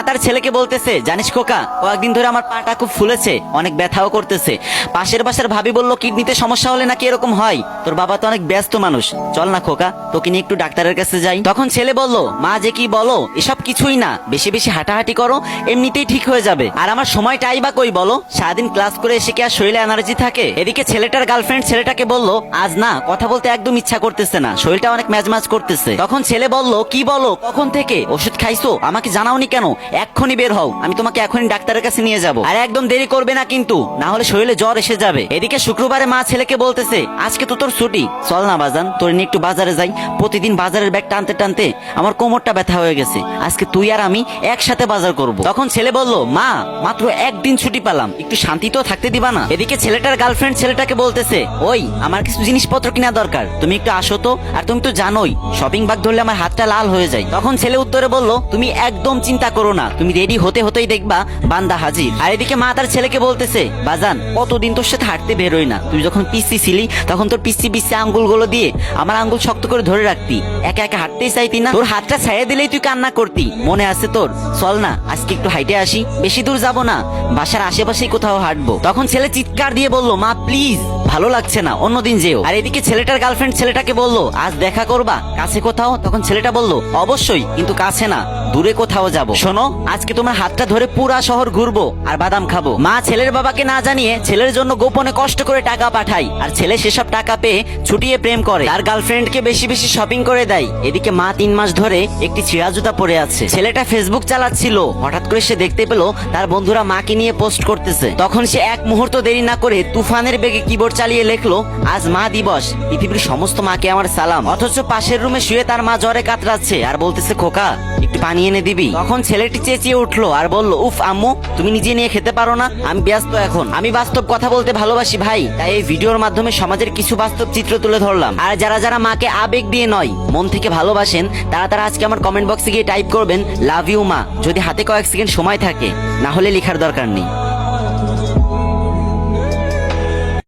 তার ছেলেকে বলতেছে, জানিস খোকা, কয়েকদিন ধরে আমার পাটা খুব ফুলেছে, অনেক ব্যথাও করতেছে। পাশের বাসার ভাবি বলল কিডনিতে সমস্যা হলে নাকি এরকম হয়। তোর বাবা তো অনেক ব্যস্ত মানুষ, চল না খোকা তোকে নিয়ে একটু ডাক্তারের কাছে যাই। তখন ছেলে বলল, মা যে কি বলো, এসব কিছুই না, বেশি বেশি হাঁটাহাঁটি করো, এমনিতেই ঠিক হয়ে যাবে। আর আমার সময়টাই বা কই বলো, সারাদিন ক্লাস করে এসে কি আর শরীরে এনার্জি থাকে? এদিকে ছেলেটার গার্লফ্রেন্ড ছেলেটাকে বলল, আজ না কথা বলতে একদম ইচ্ছা করতেছে না, শরীরটা অনেক ম্যাজম্যাজ করতেছে। তখন ছেলে বলল, কি বলো, কখন থেকে ওষুধ খাইছো, আমাকে জানাওনি কেন? এক্ষুনি বের হও, আমি তোমাকে এখনই ডাক্তারের কাছে নিয়ে যাবো। আর একদম দেরি করবে না কিন্তু, না হলে শরীরে জ্বর এসে যাবে। এদিকে শুক্রবারে মা ছেলেকে বলতেছে, আজকে তো তোর ছুটি, চল না বাজান, তোর নিয়ে একটু বাজারে যাই। প্রতিদিন বাজারের ব্যাগ টানতে টানতে আমার কোমরটা ব্যথা হয়ে গেছে, আজকে তুই আর আমি একসাথে বাজার করব। তখন ছেলে বলল, মা মাত্র একদিন ছুটি পেলাম, একটু শান্তিতেও থাকতে দিবা না? এদিকে ছেলেটার গার্লফ্রেন্ড ছেলেটাকে বলতেছে, ওই আমার কিছু জিনিসপত্র কিনা দরকার, তুমি একটু আসো তো। আর তুমি তো জানোই শপিং ব্যাগ ধরলে আমার হাতটা লাল হয়ে যায়। তখন ছেলে উত্তরে বলল, তুমি একদম চিন্তা করো না, তুমি রেডি হতে হতেই দেখবা বান্দা হাজির। আর এদিকে মা তার ছেলেকে বলতেছে, বাজান কতদিন তোর সাথে হাঁটতে বেরোই না, তুই যখন পিসি ছিলি তখন তোর পিসি পিসি আঙ্গুলগুলো দিয়ে আমার আঙ্গুল শক্ত করে ধরে রাখতি, একা একা হাঁটতেই চাইতি না, তোর হাতটা ছেড়ে দিলেই তুই কান্না করতি, মনে আছে তোর? চল না আজকে একটু হাইটে আসি, বেশি দূর যাব না, বাসার আশেপাশেই কোথাও হাঁটবো। তখন ছেলে চিৎকার দিয়ে বলল, মা প্লিজ, ভালো লাগছে না, অন্যদিন যেও। আর এদিকে ছেলেটার গার্লফ্রেন্ড ছেলেটাকে বলল, আজ দেখা করবা কাছে কোথাও? তখন ছেলেটা বলল, অবশ্যই, কিন্তু কাছে না, দূরে কোথাও যাব। শোনো, আজকে তোমার হাতটা ধরে পুরা শহর ঘুরবো আর বাদাম খাবো। মা ছেলের বাবাকে না জানিয়ে ছেলের জন্য গোপনে কষ্ট করে টাকা পাঠায়, আর ছেলে সেসব টাকা পেয়ে ছুটিয়ে প্রেম করে, তার গার্লফ্রেন্ডকে বেশি বেশি শপিং করে দেয়। এদিকে মা 3 মাস ধরে একটি ছিঁড়া জুতা পরে আছে। ছেলেটা ফেসবুক চালাচ্ছিল, হঠাৎ করে সে দেখতে পেল তার বন্ধুরা মাকে নিয়ে পোস্ট করতেছে। তখন সে এক মুহূর্ত দেরি না করে তুফানের বেগে কিবোর্ড চালিয়ে লেখলো, আজ মা দিবস, পৃথিবীর সমস্ত মাকে আমার সালাম। অথচ পাশের রুমে শুয়ে তার মা জ্বরে কাতরাচ্ছে আর বলতেছে, খোকা একটু পানি এনে দিবি? তখন ছেলেটি চেঁচিয়ে উঠলো আর বলল, উফ আম্মু, তুমি নিজে নিয়ে খেতে পারো না? আমি ব্যস্ত এখন, আমি বাস্তব কথা বলতে ভালোবাসি ভাই, তাই এই ভিডিওর মাধ্যমে সমাজের কিছু বাস্তব চিত্র তুলে ধরলাম। আর যারা যারা মাকে আবেগ দিয়ে নয় মন থেকে ভালোবাসেন, তারা আজকে আমার কমেন্ট বক্সে গিয়ে টাইপ করবেন, লাভ ইউ মা, যদি হাতে কয়েক সেকেন্ড সময় থাকে, না হলে লেখার দরকার নেই।